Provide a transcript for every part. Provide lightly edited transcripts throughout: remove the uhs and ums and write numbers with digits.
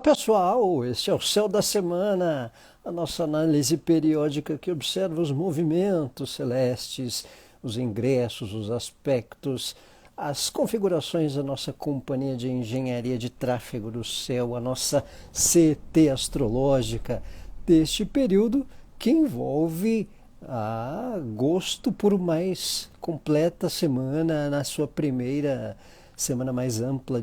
Olá pessoal, este é o Céu da Semana, a nossa análise periódica que observa os movimentos celestes, os ingressos, os aspectos, as configurações da nossa companhia de engenharia de tráfego do céu, a nossa CT astrológica deste período que envolve gosto por mais completa semana na sua primeira semana mais ampla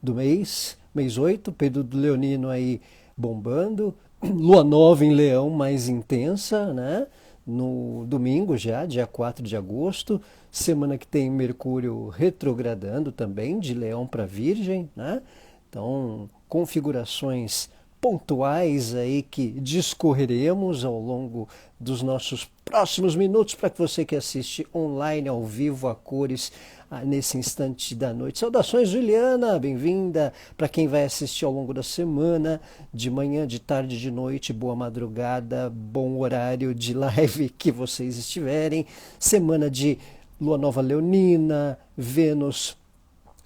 do mês 8, período leonino aí bombando, lua nova em Leão mais intensa, né? No domingo já, dia 4 de agosto, semana que tem Mercúrio retrogradando também, de Leão para Virgem, né? Então, configurações pontuais aí que discorreremos ao longo dos nossos próximos minutos para que você que assiste online, ao vivo, a cores, nesse instante da noite. Saudações, Juliana, bem-vinda. Para quem vai assistir ao longo da semana, de manhã, de tarde, de noite, boa madrugada, bom horário de live que vocês estiverem. Semana de Lua Nova Leonina, Vênus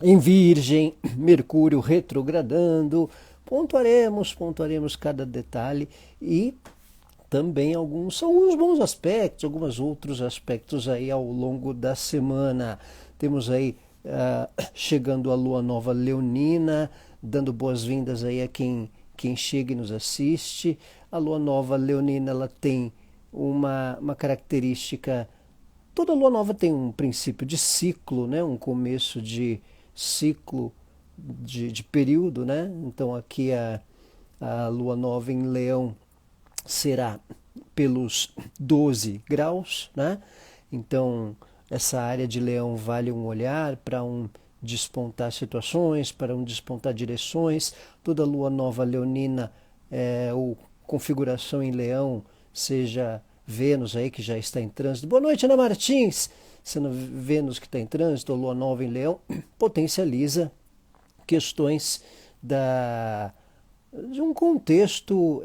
em Virgem, Mercúrio retrogradando. Pontuaremos cada detalhe e também alguns bons aspectos, alguns outros aspectos aí ao longo da semana. Temos aí chegando a Lua Nova Leonina, dando boas-vindas aí a quem chega e nos assiste. A Lua Nova Leonina ela tem uma característica. Toda Lua Nova tem um princípio de ciclo, né? Um começo de ciclo de período, né? Então aqui a Lua Nova em Leão será pelos 12 graus, né? Então essa área de Leão vale um olhar para despontar situações, para despontar direções. Toda Lua Nova Leonina ou configuração em Leão, seja Vênus aí que já está em trânsito. Boa noite, Ana Martins! Sendo Vênus que está em trânsito, ou Lua Nova em Leão, potencializa questões de um contexto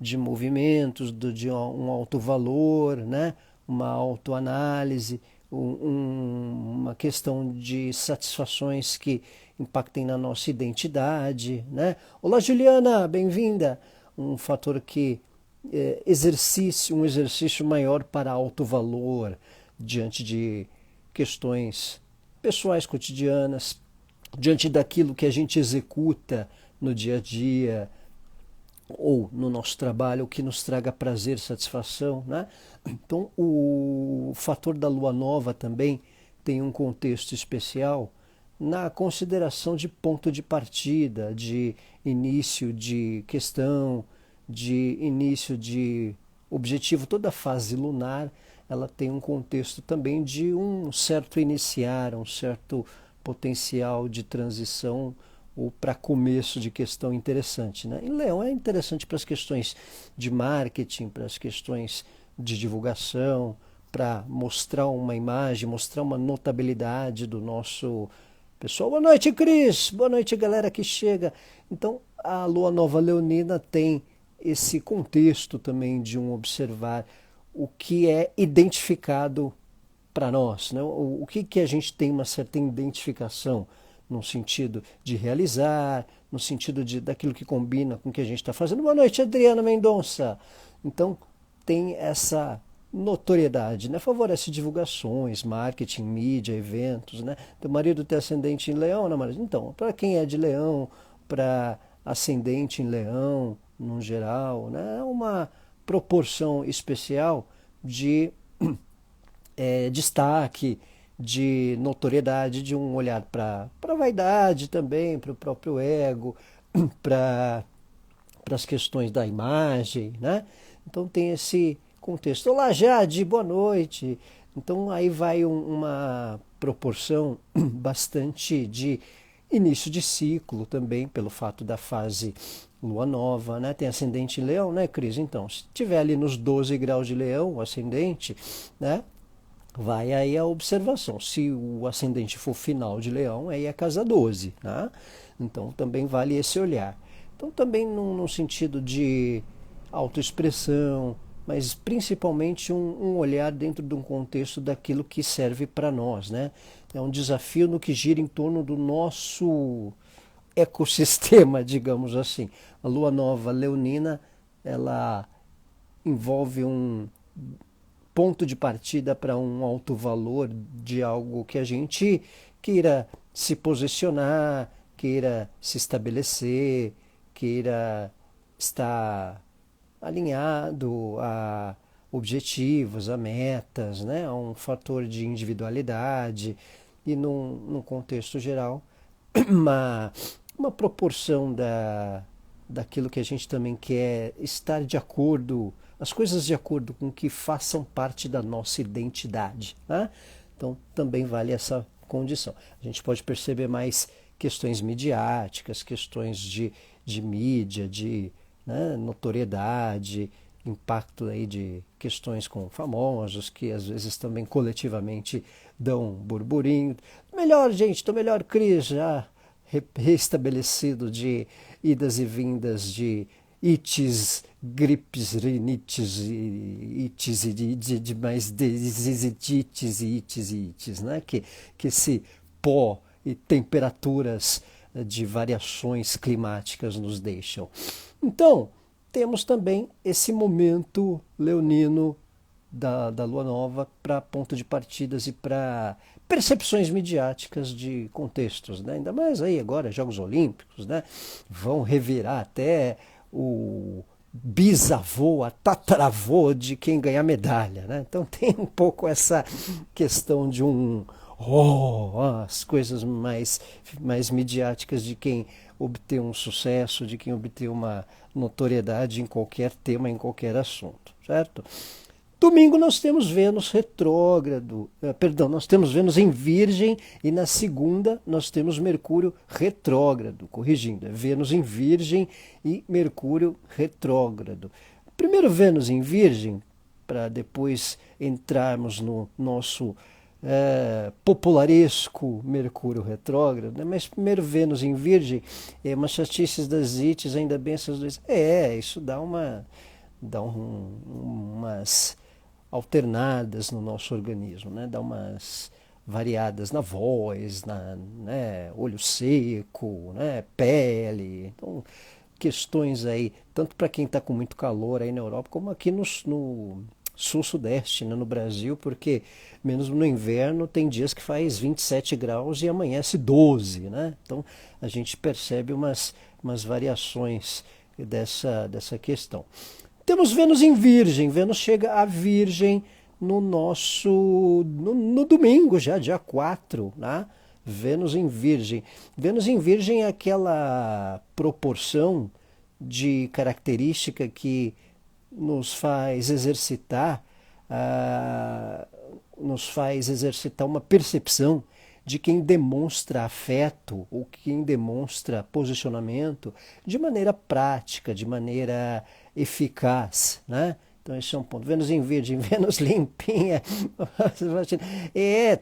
de movimentos, de um alto valor, né? Uma autoanálise, uma questão de satisfações que impactem na nossa identidade, né? Olá, Juliana, bem-vinda. Um fator que um exercício maior para alto valor diante de questões pessoais cotidianas, diante daquilo que a gente executa no dia a dia ou no nosso trabalho, o que nos traga prazer, satisfação, né? Então, o fator da lua nova também tem um contexto especial na consideração de ponto de partida, de início de questão, de início de objetivo. Toda a fase lunar ela tem um contexto também de um certo iniciar, um certo potencial de transição ou para começo de questão interessante, né? Em Leão é interessante para as questões de marketing, para as questões de divulgação, para mostrar uma imagem, mostrar uma notabilidade do nosso pessoal. Boa noite, Cris! Boa noite, galera que chega. Então, a Lua Nova Leonina tem esse contexto também de observar o que é identificado para nós, né? O que a gente tem uma certa identificação no sentido de realizar, no sentido daquilo que combina com o que a gente está fazendo. Boa noite, Adriana Mendonça. Então, tem essa notoriedade, né? Favorece divulgações, marketing, mídia, eventos, né? Teu marido tem ascendente em Leão, né, Maria? Então, para quem é de Leão, para ascendente em Leão, no geral, né? É uma proporção especial de destaque, de notoriedade, de um olhar para a vaidade também, para o próprio ego, para as questões da imagem, né? Então tem esse contexto. Olá, Jade, boa noite. Então aí vai uma proporção bastante de início de ciclo também, pelo fato da fase lua nova, né? Tem ascendente em Leão, né, Cris? Então, se tiver ali nos 12 graus de Leão, o ascendente, né? Vai aí a observação. Se o ascendente for final de Leão, aí é a casa 12, né? Então também vale esse olhar. Então também num sentido de autoexpressão, mas principalmente um olhar dentro de um contexto daquilo que serve para nós, né? É um desafio no que gira em torno do nosso ecossistema, digamos assim. A lua nova leonina, ela envolve um ponto de partida para um alto valor de algo que a gente queira se posicionar, queira se estabelecer, queira estar alinhado a objetivos, a metas, né? A um fator de individualidade e num contexto geral uma, uma proporção daquilo que a gente também quer estar de acordo, as coisas de acordo com que façam parte da nossa identidade, né? Então também vale essa condição. A gente pode perceber mais questões midiáticas, questões de mídia, de, né, notoriedade, impacto aí de questões com famosos que às vezes também coletivamente dão burburinho. Melhor, gente, tô melhor, Cris, já restabelecido de idas e vindas de ites, gripes, rinites, ites e de mais desisitites e ites, né? Que esse pó e temperaturas de variações climáticas nos deixam. Então, temos também esse momento leonino da lua nova para ponto de partidas e para percepções midiáticas de contextos, né? Ainda mais aí agora, Jogos Olímpicos, né? Vão revirar até o bisavô, a tataravô de quem ganhar medalha, né? Então tem um pouco essa questão de as coisas mais midiáticas de quem obter um sucesso, de quem obter uma notoriedade em qualquer tema, em qualquer assunto, certo? Domingo nós temos Vênus retrógrado, nós temos Vênus em Virgem e na segunda nós temos Mercúrio retrógrado, corrigindo, é Vênus em Virgem e Mercúrio retrógrado. Primeiro Vênus em Virgem, para depois entrarmos no nosso popularesco Mercúrio retrógrado, né? Mas primeiro Vênus em Virgem, umas chatices das ites, ainda bem essas duas. Isso dá umas alternadas no nosso organismo, né? Dá umas variadas na voz, né? Olho seco, né? Pele. Então, questões aí, tanto para quem está com muito calor aí na Europa, como aqui no sul-sudeste, né, no Brasil, porque menos no inverno tem dias que faz 27 graus e amanhece 12, né? Então a gente percebe umas variações dessa questão. Temos Vênus em Virgem. Vênus chega a Virgem no domingo já, dia 4, né? Vênus em Virgem. Vênus em Virgem é aquela proporção de característica que nos faz exercitar uma percepção de quem demonstra afeto ou quem demonstra posicionamento de maneira prática, de maneira eficaz, né? Então esse é um ponto. Vênus em Virgem, Vênus limpinha,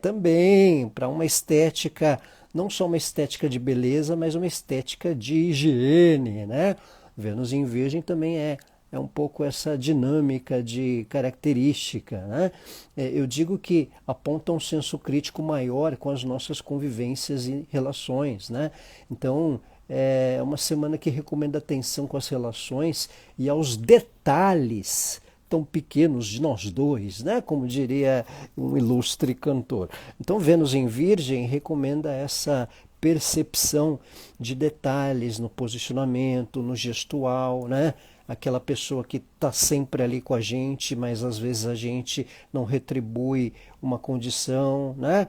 também para uma estética, não só uma estética de beleza, mas uma estética de higiene, né? Vênus em Virgem também é um pouco essa dinâmica de característica, né? Eu digo que aponta um senso crítico maior com as nossas convivências e relações, né? Então, é uma semana que recomenda atenção com as relações e aos detalhes tão pequenos de nós dois, né? Como diria um ilustre cantor. Então, Vênus em Virgem recomenda essa percepção de detalhes no posicionamento, no gestual, né? Aquela pessoa que está sempre ali com a gente, mas às vezes a gente não retribui uma condição, né?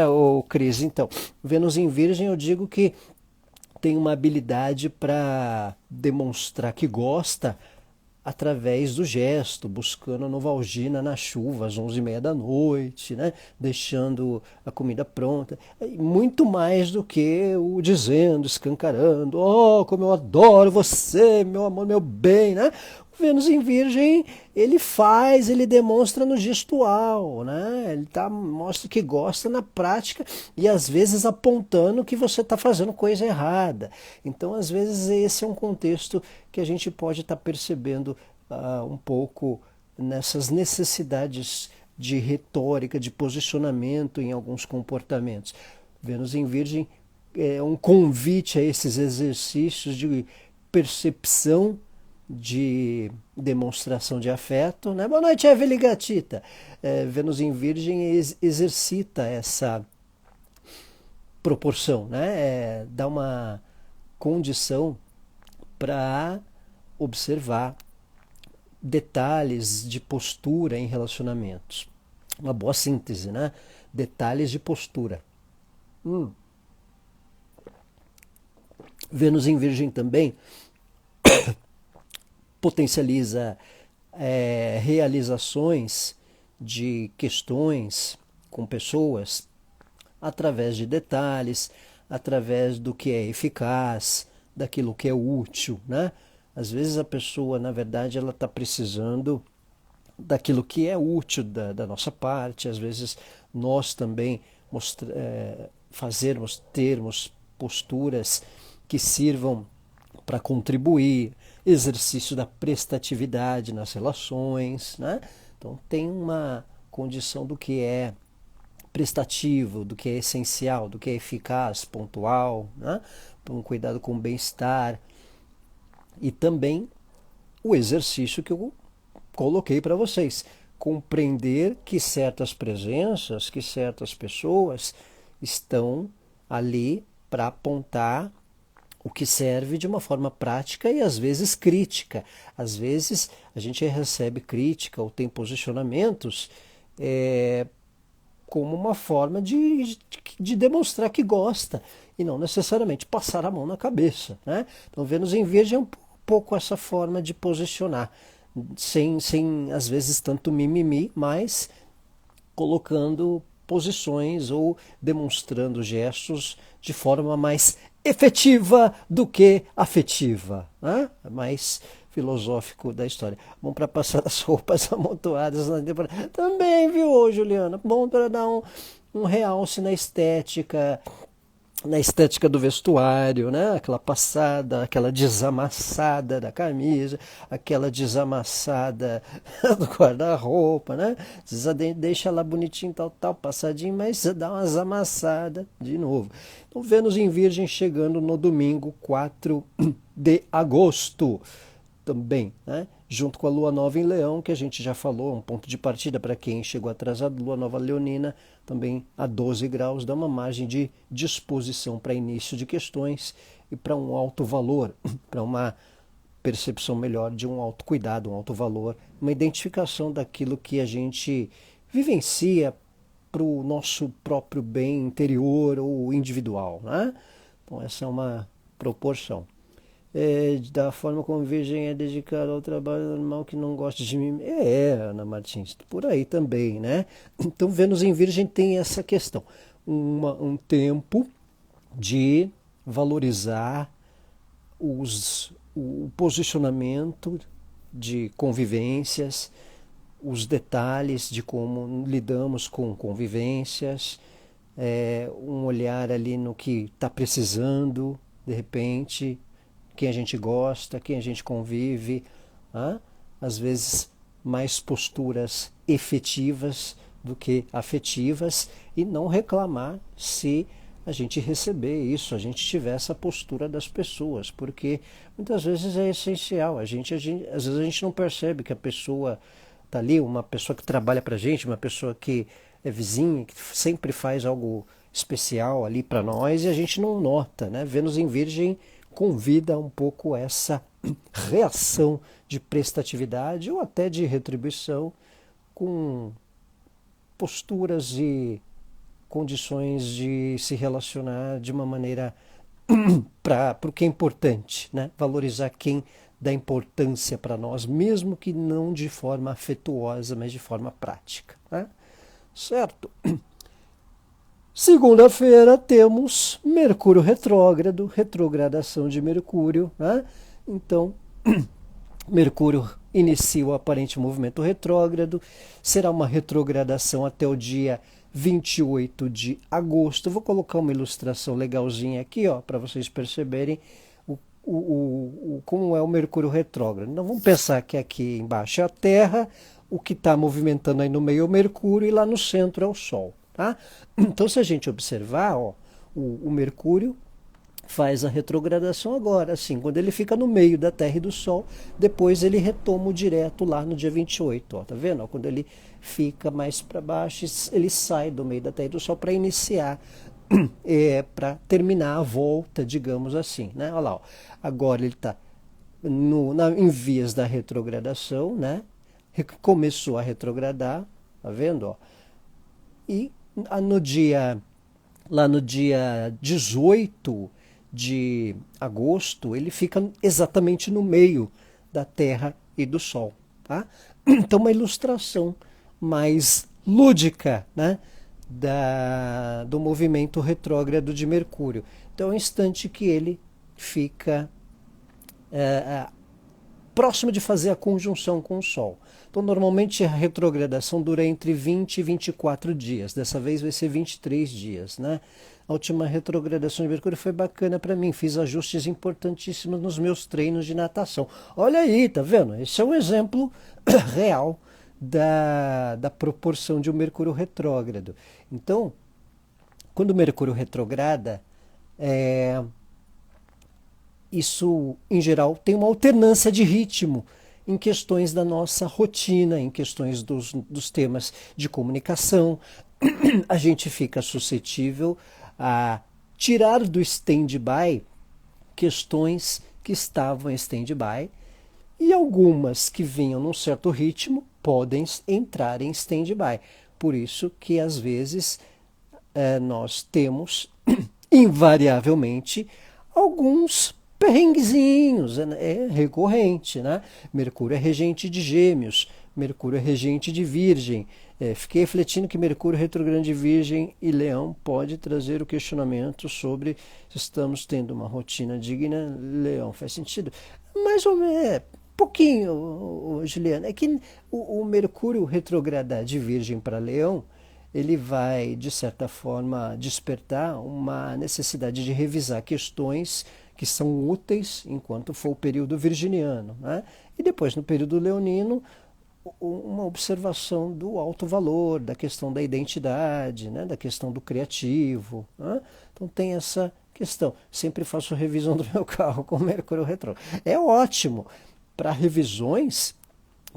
Ô Cris, então, Vênus em Virgem eu digo que tem uma habilidade para demonstrar que gosta através do gesto, buscando a novalgina na chuva às 11h30 da noite, né? Deixando a comida pronta. Muito mais do que o dizendo, escancarando, oh, como eu adoro você, meu amor, meu bem, né? O Vênus em Virgem, ele demonstra no gestual, né? Ele mostra que gosta na prática e às vezes apontando que você está fazendo coisa errada. Então, às vezes, esse é um contexto que a gente pode estar percebendo um pouco nessas necessidades de retórica, de posicionamento em alguns comportamentos. Vênus em Virgem um convite a esses exercícios de percepção, de demonstração de afeto, né? Boa noite, Evelyn Gatita. Vênus em Virgem exercita essa proporção, né? Dá uma condição para observar detalhes de postura em relacionamentos. Uma boa síntese, né? Detalhes de postura. Vênus em Virgem também potencializa realizações de questões com pessoas através de detalhes, através do que é eficaz, daquilo que é útil, né? Às vezes a pessoa, na verdade, ela está precisando daquilo que é útil da nossa parte. Às vezes nós também termos posturas que sirvam para contribuir, exercício da prestatividade nas relações, né? Então tem uma condição do que é prestativo, do que é essencial, do que é eficaz, pontual, né? Um cuidado com o bem-estar. E também o exercício que eu coloquei para vocês, compreender que certas presenças, que certas pessoas estão ali para apontar o que serve de uma forma prática e às vezes crítica. Às vezes a gente recebe crítica ou tem posicionamentos como uma forma de demonstrar que gosta e não necessariamente passar a mão na cabeça, né? Então Vênus em Virgem é um pouco essa forma de posicionar, sem às vezes tanto mimimi, mas colocando posições ou demonstrando gestos de forma mais efetiva do que afetiva, né? Mais filosófico da história. Bom para passar as roupas amontoadas na temporada. Também, viu, Juliana? Bom para dar um realce na estética do vestuário, né? Aquela passada, aquela desamassada da camisa, aquela desamassada do guarda-roupa, né? Deixa ela bonitinho, tal, passadinho, mas dá umas amassadas de novo. Então, Vênus em Virgem chegando no domingo 4 de agosto também, né? Junto com a Lua Nova em Leão, que a gente já falou, um ponto de partida para quem chegou atrasado. Lua Nova Leonina também a 12 graus, dá uma margem de disposição para início de questões e para um alto valor, para uma percepção melhor de um autocuidado, um alto valor, uma identificação daquilo que a gente vivencia para o nosso próprio bem interior ou individual, né? Então essa é uma proporção. Da forma como Virgem é dedicada ao trabalho normal, que não gosta de mim. Ana Martins, por aí também, né? Então Vênus em Virgem tem essa questão, um tempo de valorizar o posicionamento de convivências, os detalhes de como lidamos com convivências, um olhar ali no que está precisando, de repente, quem a gente gosta, quem a gente convive, às vezes mais posturas efetivas do que afetivas, e não reclamar se a gente receber isso, a gente tiver essa postura das pessoas, porque muitas vezes é essencial. Às vezes a gente não percebe que a pessoa está ali, uma pessoa que trabalha para a gente, uma pessoa que é vizinha, que sempre faz algo especial ali para nós, e a gente não nota, né? Vênus em Virgem convida um pouco essa reação de prestatividade ou até de retribuição, com posturas e condições de se relacionar de uma maneira para o que é importante, né? Valorizar quem dá importância para nós, mesmo que não de forma afetuosa, mas de forma prática, né? Certo? Segunda-feira temos Mercúrio retrógrado, retrogradação de Mercúrio, né? Então, Mercúrio inicia o aparente movimento retrógrado, será uma retrogradação até o dia 28 de agosto. Vou colocar uma ilustração legalzinha aqui, ó, para vocês perceberem como é o Mercúrio retrógrado. Então vamos pensar que aqui embaixo é a Terra, o que está movimentando aí no meio é o Mercúrio e lá no centro é o Sol. Tá? Então, se a gente observar, ó, o Mercúrio faz a retrogradação agora, assim, quando ele fica no meio da Terra e do Sol, depois ele retoma o direto lá no dia 28, ó, tá vendo? Ó, quando ele fica mais para baixo, ele sai do meio da Terra e do Sol para iniciar, para terminar a volta, digamos assim, né? Olha lá, ó. Agora ele está em vias da retrogradação, né? Começou a retrogradar, tá vendo? Ó? E no dia, lá no dia 18 de agosto, ele fica exatamente no meio da Terra e do Sol. Tá? Então, uma ilustração mais lúdica, né, do movimento retrógrado de Mercúrio. Então, é um instante que ele fica próximo de fazer a conjunção com o Sol. Então, normalmente a retrogradação dura entre 20 e 24 dias. Dessa vez vai ser 23 dias, né? A última retrogradação de Mercúrio foi bacana para mim. Fiz ajustes importantíssimos nos meus treinos de natação. Olha aí, tá vendo? Esse é um exemplo real da proporção de um Mercúrio retrógrado. Então, quando o Mercúrio retrograda, isso, em geral, tem uma alternância de ritmo em questões da nossa rotina, em questões dos temas de comunicação. A gente fica suscetível a tirar do stand-by questões que estavam em stand-by e algumas que vinham num certo ritmo podem entrar em stand-by. Por isso que, às vezes, nós temos, invariavelmente, alguns perrenguezinhos, é recorrente, né? Mercúrio é regente de Gêmeos, Mercúrio é regente de Virgem. Fiquei refletindo que Mercúrio retrogrado de Virgem e Leão pode trazer o questionamento sobre se estamos tendo uma rotina digna. Leão, faz sentido? Mais ou menos, pouquinho, Juliana. É que o Mercúrio retrogradar de Virgem para Leão, ele vai, de certa forma, despertar uma necessidade de revisar questões que são úteis enquanto for o período virginiano, né? E depois, no período leonino, uma observação do alto valor, da questão da identidade, né? Da questão do criativo, né? Então tem essa questão. Sempre faço revisão do meu carro com Mercúrio retrógrado. É ótimo para revisões.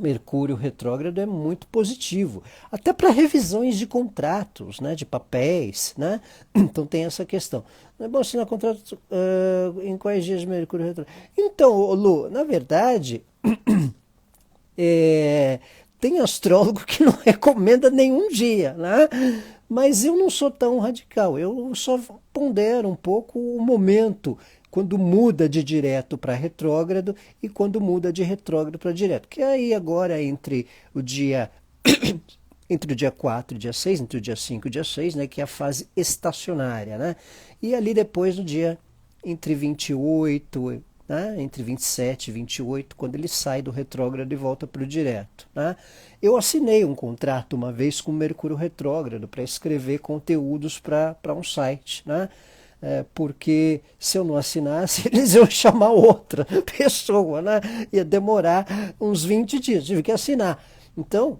Mercúrio retrógrado é muito positivo, até para revisões de contratos, né, de papéis, né? Então tem essa questão. Não é bom assinar contrato em quais dias Mercúrio retrógrado? Então, Lu, na verdade, tem astrólogo que não recomenda nenhum dia, né? Mas eu não sou tão radical, eu só pondero um pouco o momento, quando muda de direto para retrógrado e quando muda de retrógrado para direto. Que aí agora entre o dia 4 e o dia 6, entre o dia 5 e o dia 6, né, que é a fase estacionária, né? E ali depois no dia entre 28, né, entre 27 e 28, quando ele sai do retrógrado e volta para o direto, né? Eu assinei um contrato uma vez com o Mercúrio retrógrado para escrever conteúdos para um site, né? Porque se eu não assinasse, eles iam chamar outra pessoa, né? Ia demorar uns 20 dias, tive que assinar. Então,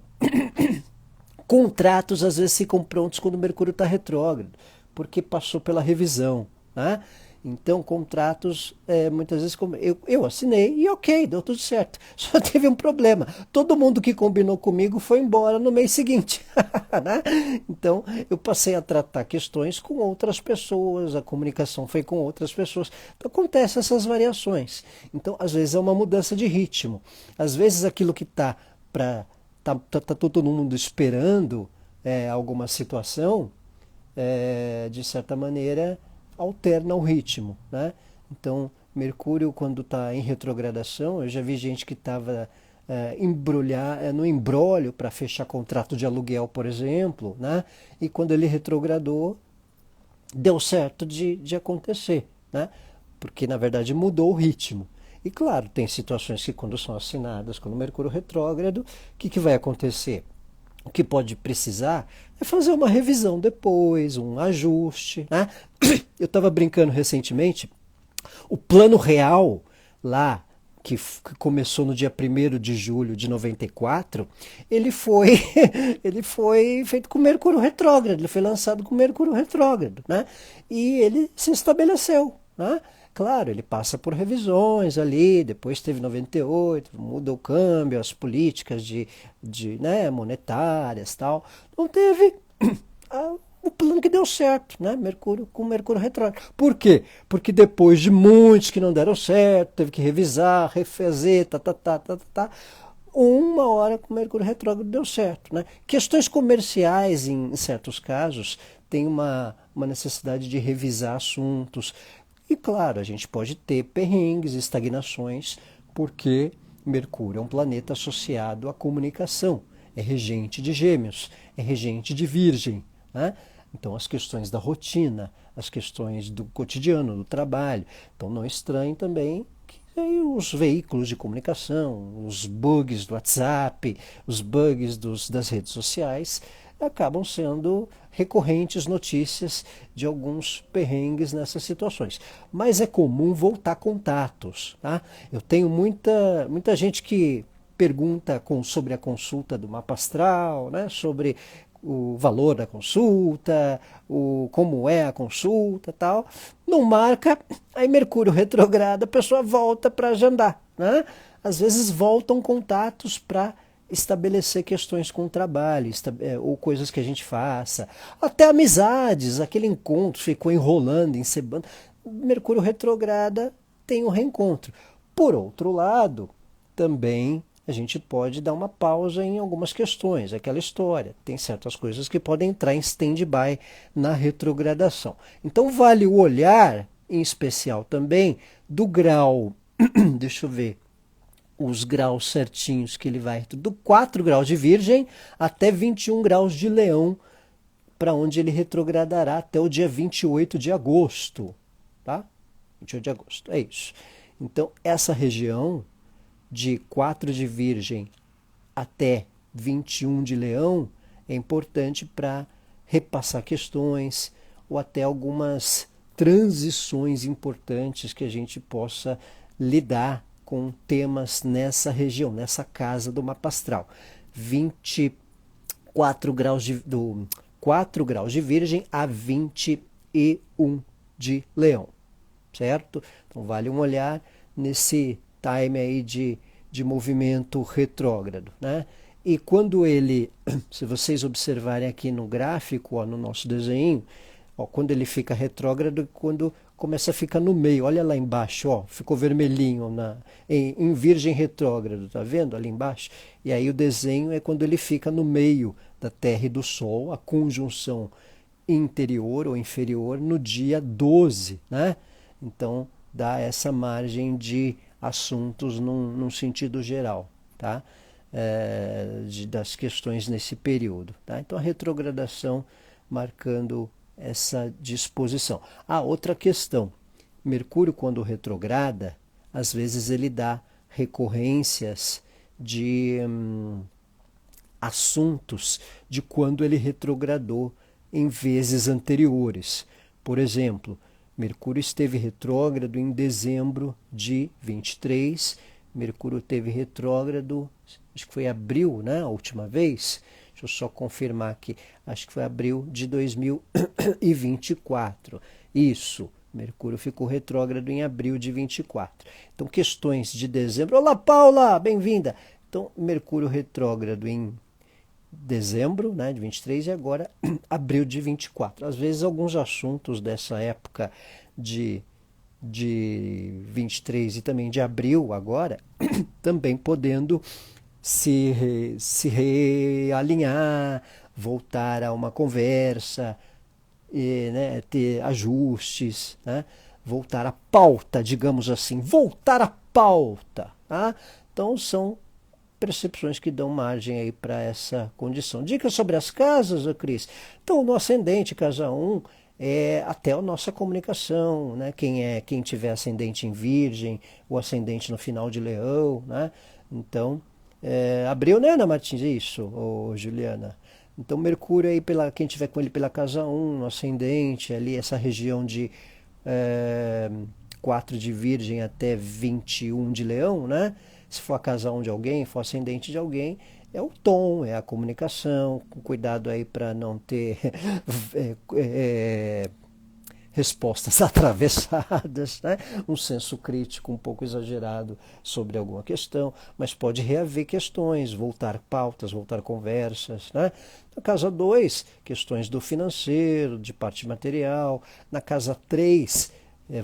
contratos às vezes ficam prontos quando o Mercúrio está retrógrado, porque passou pela revisão, né? Então, contratos, muitas vezes, eu assinei e ok, deu tudo certo. Só teve um problema. Todo mundo que combinou comigo foi embora no mês seguinte. Né? Então, eu passei a tratar questões com outras pessoas, a comunicação foi com outras pessoas. Então, acontecem essas variações. Então, às vezes, é uma mudança de ritmo. Às vezes, aquilo que está todo mundo esperando alguma situação, de certa maneira, alterna o ritmo, né? Então, Mercúrio, quando está em retrogradação, eu já vi gente que estava no embrólio para fechar contrato de aluguel, por exemplo, né? E quando ele retrogradou, deu certo de acontecer, né? Porque, na verdade, mudou o ritmo. E, claro, tem situações que, quando são assinadas com o Mercúrio retrógrado, o que vai acontecer? O que pode precisar é fazer uma revisão depois, um ajuste, né? Eu estava brincando recentemente, o plano real lá, que começou no dia 1º de julho de 94, ele foi feito com Mercúrio retrógrado, ele foi lançado com Mercúrio retrógrado, né? E ele se estabeleceu, né? Claro, ele passa por revisões ali, depois teve 98, muda o câmbio, as políticas né, monetárias, tal. Não teve o plano que deu certo, né? Mercúrio com Mercúrio retrógrado. Por quê? Porque depois de muitos que não deram certo, teve que revisar, refazer, uma hora com Mercúrio retrógrado deu certo, né? Questões comerciais, em certos casos, tem uma necessidade de revisar assuntos. E claro, a gente pode ter perrengues, estagnações, porque Mercúrio é um planeta associado à comunicação, é regente de Gêmeos, é regente de Virgem, né? Então, as questões da rotina, as questões do cotidiano, do trabalho. Então, não estranhe também que aí os veículos de comunicação, os bugs do WhatsApp, os bugs das redes sociais, acabam sendo recorrentes notícias de alguns perrengues nessas situações. Mas é comum voltar contatos, tá? Eu tenho muita gente que pergunta sobre a consulta do mapa astral, né? Sobre o valor da consulta, como é a consulta, tal. Não marca, aí Mercúrio retrograda, a pessoa volta para agendar, né? Às vezes voltam contatos para estabelecer questões com o trabalho, ou coisas que a gente faça, até amizades, aquele encontro ficou enrolando, encebando. Mercúrio retrograda tem um reencontro. Por outro lado, também a gente pode dar uma pausa em algumas questões, aquela história. Tem certas coisas que podem entrar em stand-by na retrogradação. Então vale o olhar, em especial também, do grau, deixa eu ver, os graus certinhos que ele vai, do 4 graus de Virgem até 21 graus de Leão, para onde ele retrogradará até o dia 28 de agosto. Tá? 28 de agosto, é isso. Então, essa região de 4 de Virgem até 21 de Leão é importante para repassar questões ou até algumas transições importantes que a gente possa lidar com temas nessa região, nessa casa do mapa astral. 24 graus do 4 graus de Virgem a 21 de Leão, certo? Então vale um olhar nesse time aí de movimento retrógrado, né? E quando ele, se vocês observarem aqui no gráfico, ó, no nosso desenho, ó, quando ele fica retrógrado, quando começa a ficar no meio, olha lá embaixo, ó, ficou vermelhinho em Virgem retrógrado, tá vendo ali embaixo? E aí o desenho é quando ele fica no meio da Terra e do Sol, a conjunção interior ou inferior no dia 12, né? Então dá essa margem de assuntos num sentido geral, tá? Das questões nesse período, tá? Então a retrogradação marcando essa disposição. Outra questão, Mercúrio quando retrograda, às vezes ele dá recorrências de assuntos de quando ele retrogradou em vezes anteriores. Por exemplo, Mercúrio esteve retrógrado em dezembro de 23, Mercúrio esteve retrógrado, acho que foi abril, né, a última vez. Deixa eu só confirmar aqui, acho que foi abril de 2024. Isso, Mercúrio ficou retrógrado em abril de 24. Então, questões de dezembro. Olá, Paula, bem-vinda. Então, Mercúrio retrógrado em dezembro, né, de 23 e agora abril de 24. Às vezes alguns assuntos dessa época de 23 e também de abril agora, também podendo se realinhar, voltar a uma conversa, né, ter ajustes, né, voltar à pauta, digamos assim, voltar à pauta. Tá? Então são percepções que dão margem aí para essa condição. Dicas sobre as casas, Cris? Então, no ascendente, casa 1, é até a nossa comunicação, né? Quem tiver ascendente em Virgem, o ascendente no final de Leão, né? Então, abriu, né, Ana Martins? Isso, Juliana. Então, Mercúrio aí, quem tiver com ele pela casa 1, no ascendente, ali, essa região de 4 de Virgem até 21 de Leão, né? Se for a casa 1 de alguém, for ascendente de alguém, é o tom, é a comunicação, com cuidado aí para não ter respostas atravessadas, né? Um senso crítico um pouco exagerado sobre alguma questão, mas pode reaver questões, voltar pautas, voltar conversas, né? Na casa 2, questões do financeiro, de parte material. Na casa 3,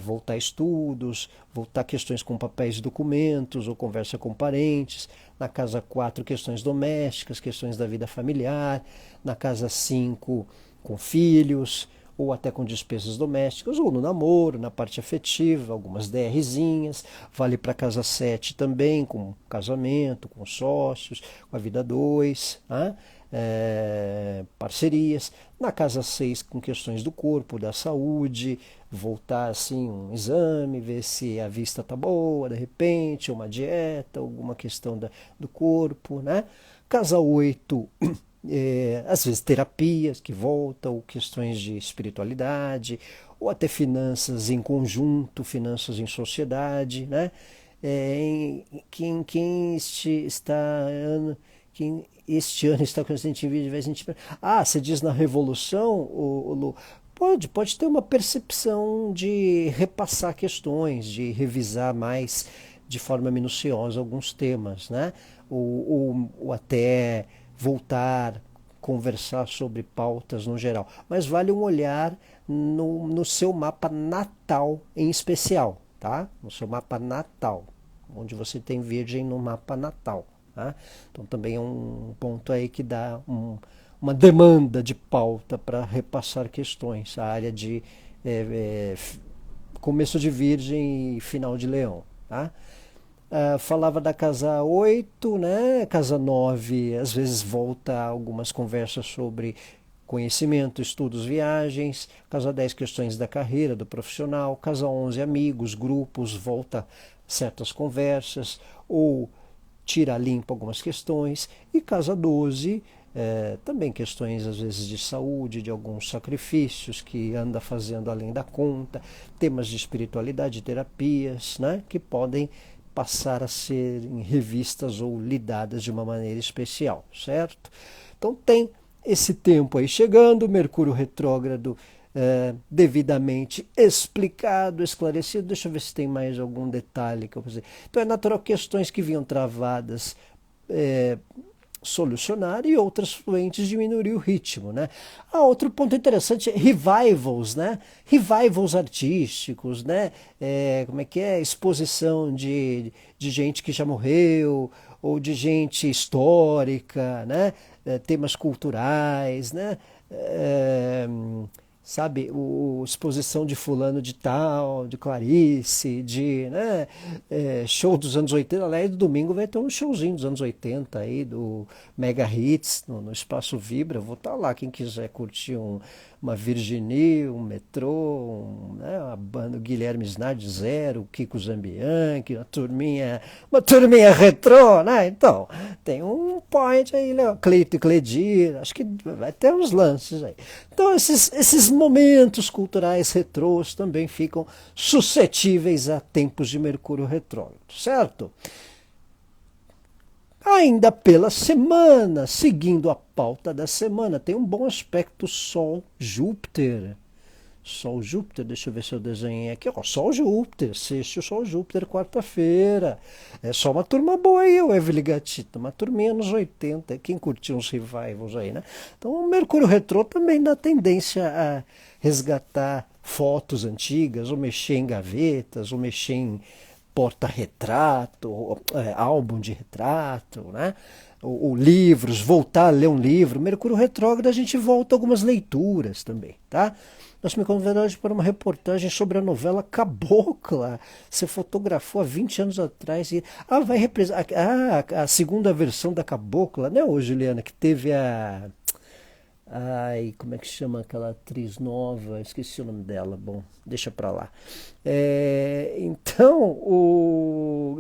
voltar estudos, voltar questões com papéis e documentos, ou conversa com parentes. Na casa 4, questões domésticas, questões da vida familiar. Na casa 5, com filhos, ou até com despesas domésticas, ou no namoro, na parte afetiva, algumas DRzinhas. Vale para a casa 7 também, com casamento, com sócios, com a vida 2, né? Parcerias. Na casa 6, com questões do corpo, da saúde, voltar assim um exame, ver se a vista tá boa, de repente, uma dieta, alguma questão do corpo, né? Casa 8, às vezes terapias que voltam, ou questões de espiritualidade, ou até finanças em conjunto, finanças em sociedade, né? Quem este ano está com esse vídeo, vai sentir. Ah, você diz na Revolução, Lu, pode ter uma percepção de repassar questões, de revisar mais de forma minuciosa alguns temas, né? Ou até voltar, conversar sobre pautas no geral. Mas vale um olhar no seu mapa natal em especial, tá? No seu mapa natal, onde você tem Virgem no mapa natal. Tá? Então também é um ponto aí que dá uma demanda de pauta para repassar questões, a área de começo de Virgem e final de Leão. Tá? Falava da casa 8, né? Casa 9, às vezes volta algumas conversas sobre conhecimento, estudos, viagens. Casa 10, questões da carreira, do profissional. Casa 11, amigos, grupos, volta certas conversas, ou tira limpo algumas questões. E casa 12, também questões às vezes de saúde, de alguns sacrifícios que anda fazendo além da conta, temas de espiritualidade, terapias, né, que podem passar a ser revistas ou lidadas de uma maneira especial, certo? Então tem esse tempo aí chegando, Mercúrio retrógrado devidamente explicado, esclarecido. Deixa eu ver se tem mais algum detalhe que eu vou dizer. Então é natural que questões que vinham travadas solucionar, e outras fluentes diminuir o ritmo, né? Outro ponto interessante é revivals, né? Revivals artísticos, né? Como é que é? Exposição de gente que já morreu, ou de gente histórica, né? Temas culturais, né? Sabe, exposição de fulano de tal, de Clarice, de, né, show dos anos 80. Aliás, domingo vai ter um showzinho dos anos 80 aí, do Mega Hits, no Espaço Vibra. Eu vou estar lá, quem quiser curtir uma Virginie, um Metrô, né, uma banda, Guilherme Snardi, Zero, Kiko Zambianchi, uma turminha retrô, né? Então, tem um point aí, né? Cleito e Cledir, acho que vai ter uns lances aí. Então, esses momentos culturais retrôs também ficam suscetíveis a tempos de Mercúrio retrógrado, certo? Ainda pela semana, seguindo a pauta da semana, tem um bom aspecto Sol-Júpiter. Sol-Júpiter, deixa eu ver se eu desenhei aqui. Sol-Júpiter, sexto Sol-Júpiter, quarta-feira. É só uma turma boa aí, o Evelyn Gatito. Uma turminha nos 80, quem curtiu uns revivals aí, né? Então o Mercúrio Retrô também dá tendência a resgatar fotos antigas, ou mexer em gavetas, ou mexer em porta-retrato, álbum de retrato, né? Ou livros, voltar a ler um livro. Mercúrio retrógrado, a gente volta a algumas leituras também, tá? Nós me convidaram para uma reportagem sobre a novela Cabocla. Você fotografou há 20 anos atrás. Vai representar. A segunda versão da Cabocla, né, ô Juliana, que teve a. Ai, como é que chama aquela atriz nova? Esqueci o nome dela. Bom, deixa pra lá. Então,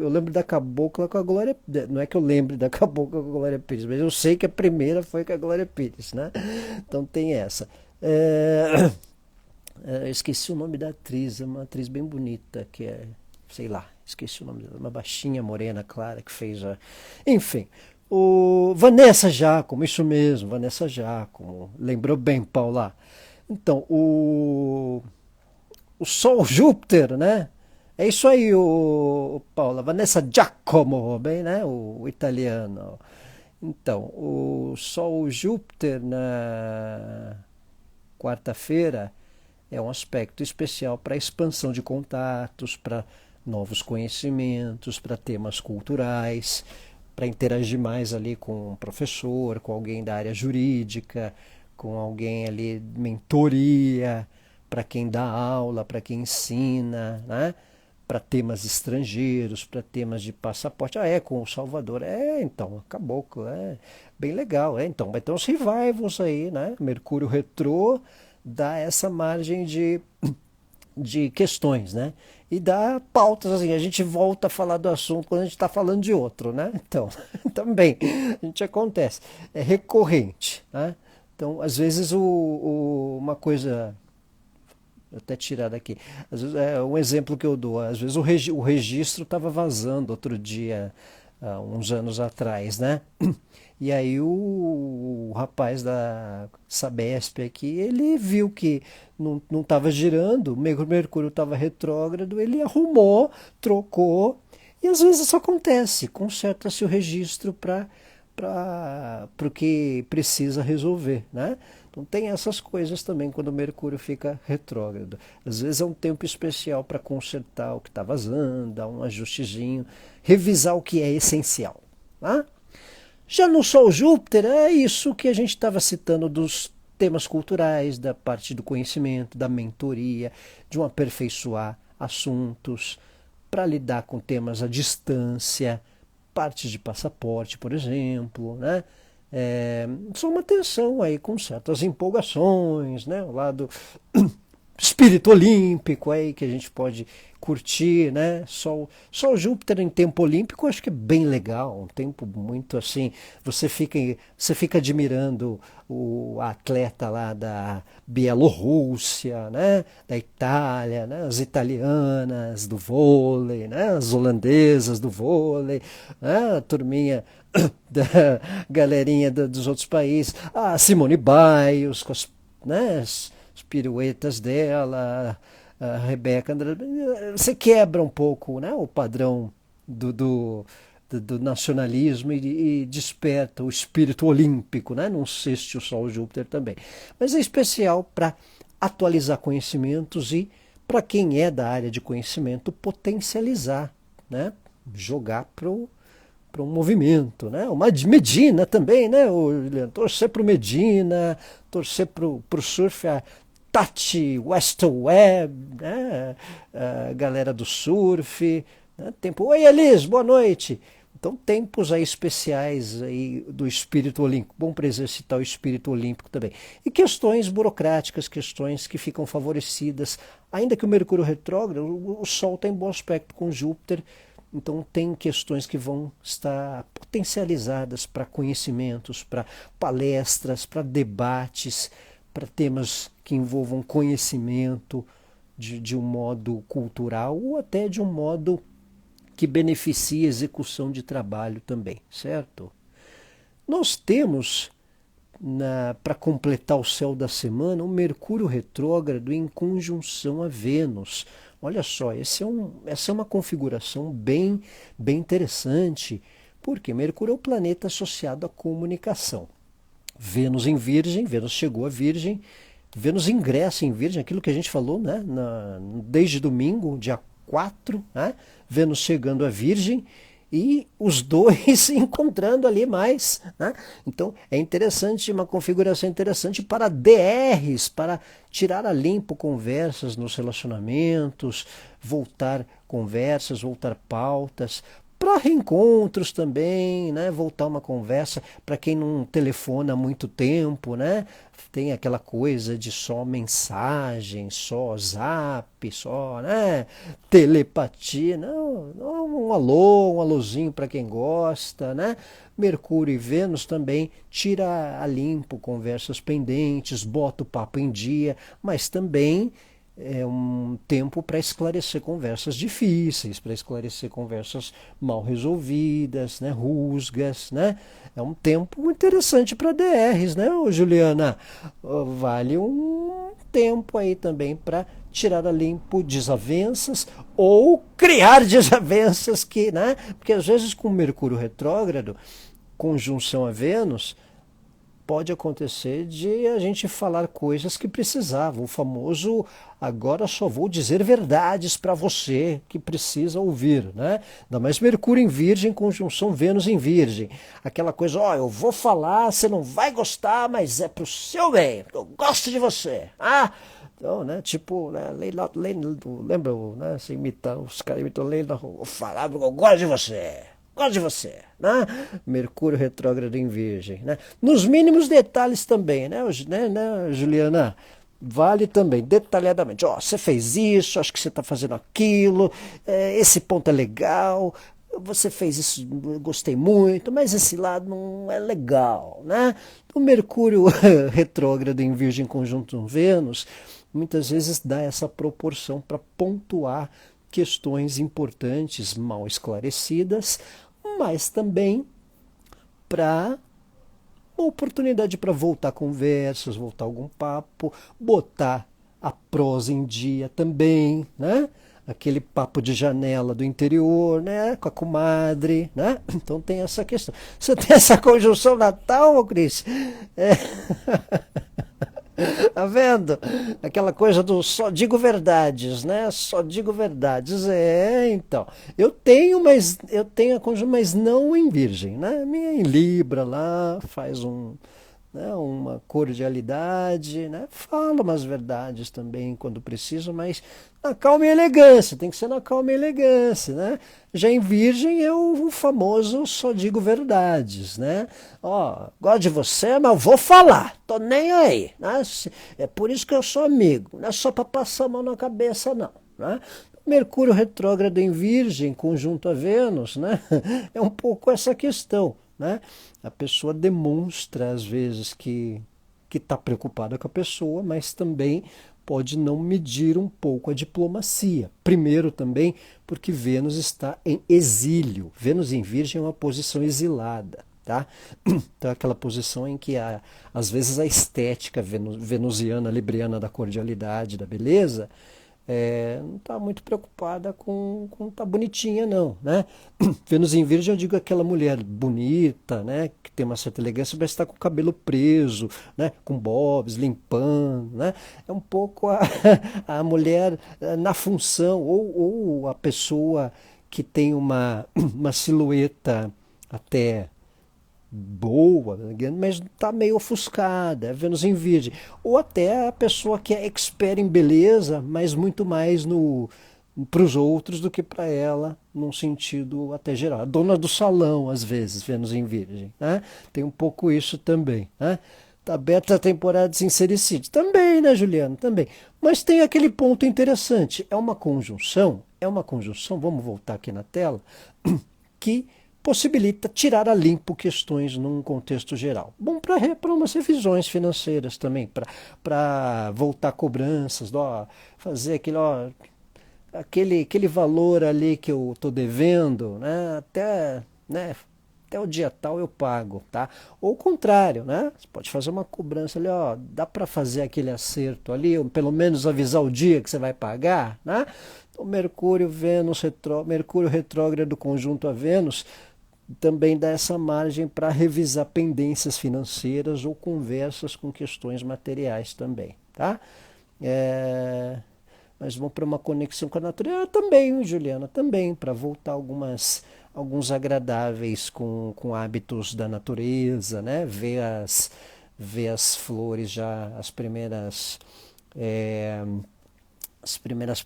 eu lembro da Cabocla com a Glória. Não é que eu lembre da Cabocla com a Glória Pires, mas eu sei que a primeira foi com a Glória Pires, né? Então tem essa. Eu esqueci o nome da atriz, é uma atriz bem bonita, que é, sei lá, esqueci o nome dela, uma baixinha, morena, clara, que fez a. Enfim. Vanessa Giacomo, isso mesmo, Vanessa Giacomo. Lembrou bem, Paula. Então, o Sol Júpiter, né? É isso aí, o Paula. Vanessa Giacomo, bem, né? O italiano. Então, o Sol Júpiter na quarta-feira é um aspecto especial para a expansão de contatos, para novos conhecimentos, para temas culturais, para interagir mais ali com um professor, com alguém da área jurídica, com alguém ali, mentoria, para quem dá aula, para quem ensina, né? Para temas estrangeiros, para temas de passaporte. Ah, é, com o Salvador. É, então, acabou. É bem legal. É, então, vai ter uns revivals aí, né? Mercúrio retrô dá essa margem de questões, né? E dá pautas, assim, a gente volta a falar do assunto quando a gente está falando de outro, né? Então, também, a gente acontece. É recorrente, né? Então, às vezes, uma coisa até tirar daqui. Às vezes, é um exemplo que eu dou. Às vezes o registro estava vazando outro dia, uns anos atrás, né? E aí o rapaz da Sabesp aqui, ele viu que não estava girando, o Mercúrio estava retrógrado, ele arrumou, trocou, e às vezes isso acontece, conserta-se o registro para o que precisa resolver, né? Então tem essas coisas também quando o Mercúrio fica retrógrado. Às vezes é um tempo especial para consertar o que está vazando, dar um ajustezinho, revisar o que é essencial. Tá? Já no Sol Júpiter, é isso que a gente estava citando dos temas culturais, da parte do conhecimento, da mentoria, de um aperfeiçoar assuntos, para lidar com temas à distância, partes de passaporte, por exemplo, né? Só uma tensão aí com certas empolgações, né? O lado espírito olímpico aí que a gente pode curtir, né? Sol Júpiter em tempo olímpico eu acho que é bem legal, um tempo muito assim, você fica admirando o atleta lá da Bielorrússia, né? Da Itália, né? As italianas do vôlei, né? As holandesas do vôlei, né? A turminha da galerinha dos outros países, a Simone Biles com as, né? As piruetas dela, a Rebeca Andrade, você quebra um pouco, né, o padrão do nacionalismo e desperta o espírito olímpico, né, num sexto Sol Júpiter também. Mas é especial para atualizar conhecimentos e, para quem é da área de conhecimento, potencializar, né, jogar para um movimento, né? Uma de Medina também, né? Torcer para o Medina, torcer para o surf, a Tati West Web, né? A galera do surf, né? Tempo, oi Elis, boa noite. Então tempos aí especiais aí do espírito olímpico, bom para exercitar o espírito olímpico também. E questões burocráticas, questões que ficam favorecidas, ainda que o Mercúrio retrógrado, o Sol tem bom aspecto com Júpiter. Então, tem questões que vão estar potencializadas para conhecimentos, para palestras, para debates, para temas que envolvam conhecimento de um modo cultural ou até de um modo que beneficie a execução de trabalho também, certo? Nós temos, para completar o céu da semana, o Mercúrio retrógrado em conjunção a Vênus. Olha só, essa é uma configuração bem interessante, porque Mercúrio é o planeta associado à comunicação. Vênus em Virgem, Vênus chegou a Virgem, Vênus ingressa em Virgem, aquilo que a gente falou, né, desde domingo, dia 4, né, Vênus chegando a Virgem, e os dois se encontrando ali mais, né? Então é interessante, uma configuração interessante para DRs, para tirar a limpo conversas nos relacionamentos, voltar conversas, voltar pautas, para reencontros também, né? Voltar uma conversa para quem não telefona há muito tempo, né? Tem aquela coisa de só mensagem, só zap, só, né? Telepatia, não, um alô, um alôzinho para quem gosta, né? Mercúrio e Vênus também tira a limpo conversas pendentes, bota o papo em dia, mas também é um tempo para esclarecer conversas difíceis, para esclarecer conversas mal resolvidas, né, rusgas, né? É um tempo interessante para DRs, né, Juliana? Vale um tempo aí também para tirar a limpo desavenças ou criar desavenças que, né? Porque às vezes com Mercúrio retrógrado, conjunção a Vênus, pode acontecer de a gente falar coisas que precisava. O famoso agora só vou dizer verdades para você que precisa ouvir, né? Ainda mais Mercúrio em Virgem, conjunção Vênus em Virgem. Aquela coisa, ó, eu vou falar, você não vai gostar, mas é pro seu bem, eu gosto de você. Ah, então, né, tipo, né, lembra, né, você imita, os caras imitam lei, vou falar porque eu gosto de você. Gosto de você, né? Mercúrio retrógrado em Virgem, né? Nos mínimos detalhes também, né, Juliana? Vale também, detalhadamente. Ó, você fez isso, acho que você está fazendo aquilo, esse ponto é legal, você fez isso, eu gostei muito, mas esse lado não é legal, né? O Mercúrio retrógrado em Virgem conjunto Vênus, muitas vezes dá essa proporção para pontuar questões importantes, mal esclarecidas, mas também para uma oportunidade para voltar conversas, voltar algum papo, botar a prosa em dia também, né? Aquele papo de janela do interior, né? Com a comadre, né? Então tem essa questão. Você tem essa conjunção natal, Cris? É. Tá vendo? Aquela coisa do só digo verdades, né? Só digo verdades. Então. Eu tenho a conjunção, mas não em Virgem, né? A minha é em Libra lá, faz né, uma cordialidade, né? Fala umas verdades também quando preciso, mas na calma e elegância, tem que ser na calma e elegância, né? Já em Virgem eu o famoso só digo verdades, né? Ó, gosto de você, mas eu vou falar, tô nem aí, né? É por isso que eu sou amigo, não é só para passar a mão na cabeça não, né? Mercúrio retrógrado em Virgem, conjunto a Vênus, né? É um pouco essa questão, né? A pessoa demonstra às vezes que está preocupada com a pessoa, mas também pode não medir um pouco a diplomacia. Primeiro também porque Vênus está em exílio. Vênus em Virgem é uma posição exilada. Tá? Então, aquela posição em que às vezes a estética venusiana, libriana da cordialidade, da beleza, não está muito preocupada com tá bonitinha, não, né? Vênus em Virgem, eu digo aquela mulher bonita, né? Que tem uma certa elegância, mas está com o cabelo preso, né? Com bobs, limpando, né? É um pouco a mulher na função, ou a pessoa que tem uma silhueta até boa, mas está meio ofuscada, é Vênus em Virgem. Ou até a pessoa que é expert em beleza, mas muito mais para os outros do que para ela, num sentido até geral. A dona do salão, às vezes, Vênus em Virgem. Né? Tem um pouco isso também. Né? Está aberta a temporada de sincericídio. Também, né, Juliana? Também. Mas tem aquele ponto interessante. É uma conjunção, vamos voltar aqui na tela, que possibilita tirar a limpo questões num contexto geral. Bom para umas revisões financeiras também, para voltar cobranças, ó, fazer aquele valor ali que eu estou devendo, né, até o dia tal eu pago, tá? Ou o contrário, né? Você pode fazer uma cobrança ali, ó, dá para fazer aquele acerto ali, ou pelo menos avisar o dia que você vai pagar, né? Então, Mercúrio retrógrado conjunto a Vênus também dá essa margem para revisar pendências financeiras ou conversas com questões materiais também, tá? Mas vão para uma conexão com a natureza também, Juliana, também, para voltar alguns agradáveis com hábitos da natureza, né? Ver as flores já, as primeiras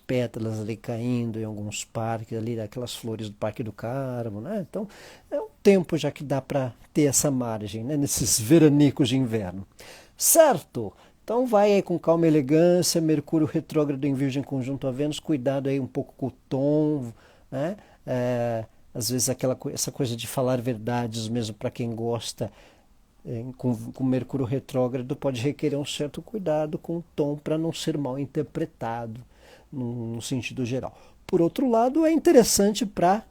pétalas ali caindo em alguns parques ali, aquelas flores do Parque do Carmo, né? Então, é um tempo já que dá para ter essa margem, né? Nesses veranicos de inverno. Certo? Então vai aí com calma e elegância, Mercúrio retrógrado em Virgem conjunto a Vênus, cuidado aí um pouco com o tom, né? Às vezes essa coisa de falar verdades mesmo para quem gosta, com Mercúrio retrógrado pode requerer um certo cuidado com o tom para não ser mal interpretado no sentido geral. Por outro lado, é interessante para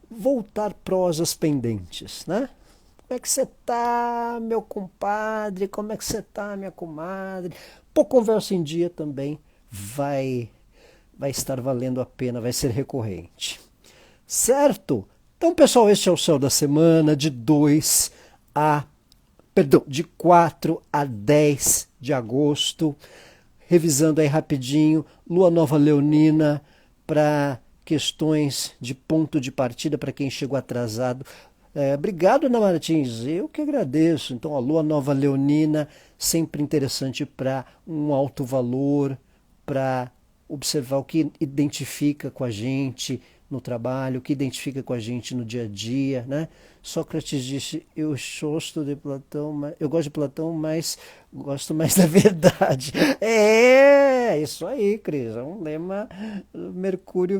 voltar prosas pendentes, né? Como é que você tá, meu compadre? Como é que você tá, minha comadre? Pô, conversa em dia também vai estar valendo a pena, vai ser recorrente. Certo? Então, pessoal, este é o Céu da Semana de 4 a 10 de agosto. Revisando aí rapidinho, Lua Nova Leonina para questões de ponto de partida para quem chegou atrasado. Obrigado, Ana Martins, eu que agradeço. Então, a Lua Nova Leonina, sempre interessante para um alto valor, para observar o que identifica com a gente no trabalho, o que identifica com a gente no dia a dia, né? Sócrates disse, eu gosto de Platão, mas gosto mais da verdade. É, isso aí, Cris, é um lema Mercúrio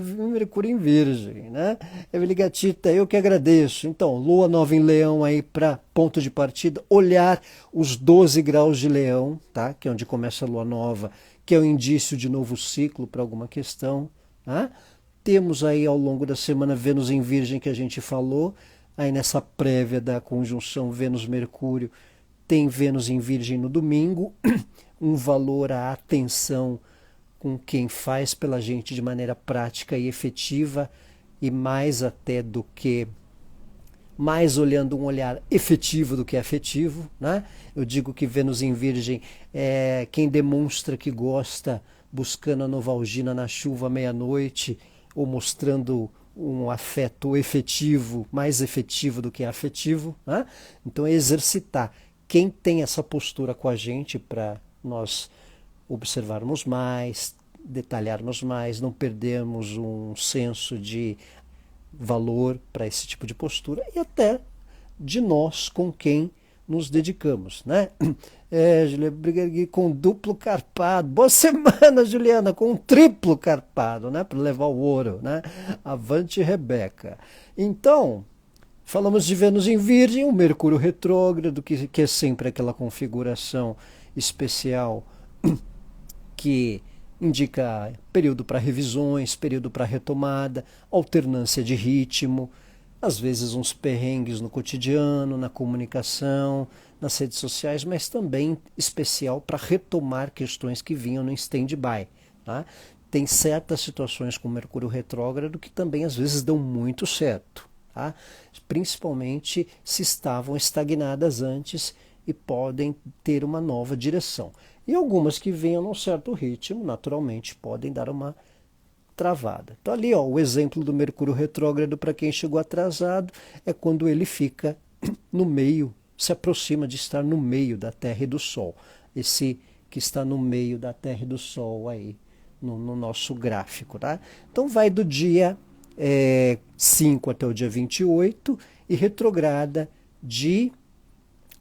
em Virgem, né? Evelyn Gatita, eu que agradeço. Então, Lua Nova em Leão aí para ponto de partida, olhar os 12 graus de Leão, tá? Que é onde começa a Lua Nova, que é o indício de novo ciclo para alguma questão, tá? Temos aí ao longo da semana Vênus em Virgem, que a gente falou, aí nessa prévia da conjunção Vênus-Mercúrio, tem Vênus em Virgem no domingo, um valor à atenção com quem faz pela gente de maneira prática e efetiva, e mais até do que, mais olhando um olhar efetivo do que afetivo, né? Eu digo que Vênus em Virgem é quem demonstra que gosta, buscando a novalgina na chuva à meia-noite, ou mostrando um afeto efetivo, mais efetivo do que afetivo, né? Então é exercitar. Quem tem essa postura com a gente para nós observarmos mais, detalharmos mais, não perdermos um senso de valor para esse tipo de postura e até de nós com quem nos dedicamos, né? Juliana, com duplo carpado. Boa semana, Juliana, com um triplo carpado, né? Para levar o ouro, né? Avante, Rebeca. Então, falamos de Vênus em Virgem, o Mercúrio retrógrado, que é sempre aquela configuração especial que indica período para revisões, período para retomada, alternância de ritmo, às vezes uns perrengues no cotidiano, na comunicação, nas redes sociais, mas também especial para retomar questões que vinham no stand-by. Tá? Tem certas situações com Mercúrio retrógrado que também às vezes dão muito certo, tá? Principalmente se estavam estagnadas antes e podem ter uma nova direção. E algumas que venham num certo ritmo, naturalmente, podem dar uma travada. Então ali, ó, o exemplo do Mercúrio retrógrado para quem chegou atrasado é quando ele fica no meio, se aproxima de estar no meio da Terra e do Sol. Esse que está no meio da Terra e do Sol aí no nosso gráfico, tá? Então vai do dia 5 até o dia 28 e retrograda de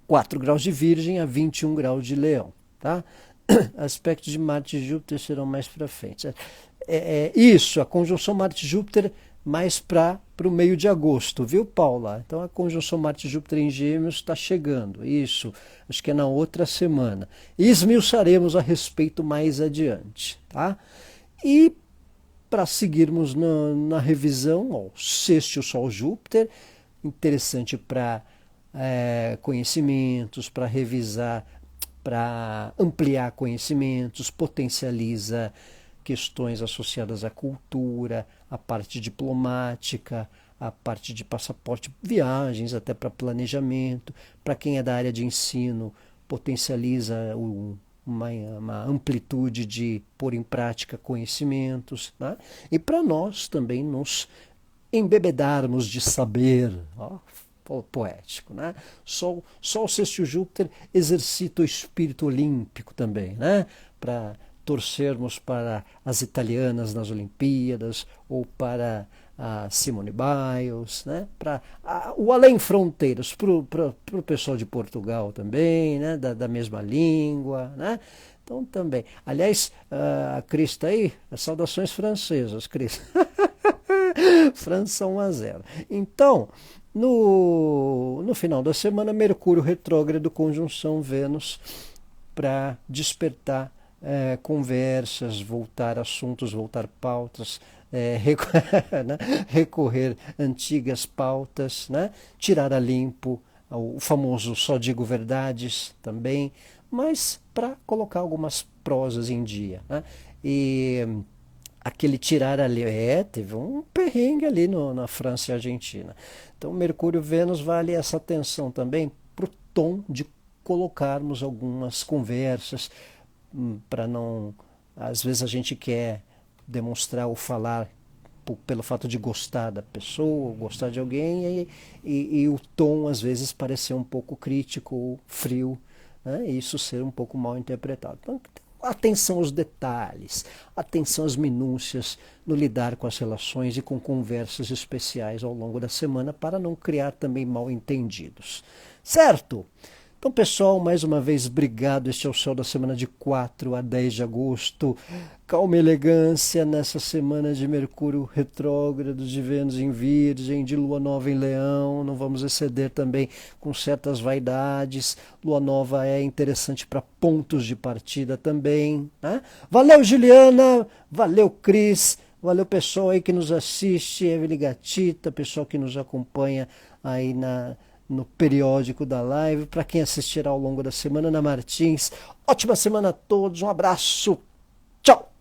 4 graus de Virgem a 21 graus de Leão, tá? Aspectos de Marte e Júpiter serão mais para frente. Isso, a conjunção Marte-Júpiter mais para o meio de agosto, viu, Paula? Então a conjunção Marte-Júpiter em Gêmeos está chegando, isso, acho que é na outra semana. E esmiuçaremos a respeito mais adiante, tá? E para seguirmos na revisão, ó, sextil Sol-Júpiter, interessante para conhecimentos, para revisar, para ampliar conhecimentos, potencializa questões associadas à cultura, à parte diplomática, à parte de passaporte, viagens, até para planejamento. Para quem é da área de ensino, potencializa uma amplitude de pôr em prática conhecimentos, né? E para nós também nos embebedarmos de saber, ó, poético, né? Sol sextil Júpiter exercita o espírito olímpico também, né? Para torcermos para as italianas nas Olimpíadas ou para a Simone Biles, né? Para o além fronteiras, para o pessoal de Portugal também, né? Da mesma língua, né? Então também. Aliás, a Cris está aí, as saudações francesas, Cris. França 1-0. Então, no final da semana, Mercúrio retrógrado, conjunção Vênus, para despertar conversas, voltar assuntos, voltar pautas, recorrer antigas pautas, né? Tirar a limpo o famoso só digo verdades também, mas para colocar algumas prosas em dia, né? E aquele tirar ali, teve um perrengue ali na França e Argentina. Então, Mercúrio e Vênus vale essa atenção também para o tom de colocarmos algumas conversas, para não. Às vezes a gente quer demonstrar ou falar pelo fato de gostar da pessoa, gostar de alguém, e o tom às vezes parecer um pouco crítico ou frio, né? E isso ser um pouco mal interpretado. Então, atenção aos detalhes, atenção às minúcias no lidar com as relações e com conversas especiais ao longo da semana para não criar também mal entendidos. Certo? Então, pessoal, mais uma vez, obrigado. Este é o Céu da semana de 4 a 10 de agosto. Calma e elegância nessa semana de Mercúrio retrógrado, de Vênus em Virgem, de Lua Nova em Leão. Não vamos exceder também com certas vaidades. Lua Nova é interessante para pontos de partida também, né? Valeu, Juliana! Valeu, Cris! Valeu, pessoal aí que nos assiste, Evelyn Gatita, pessoal que nos acompanha aí no periódico da live, para quem assistirá ao longo da semana, Ana Martins. Ótima semana a todos, um abraço, tchau!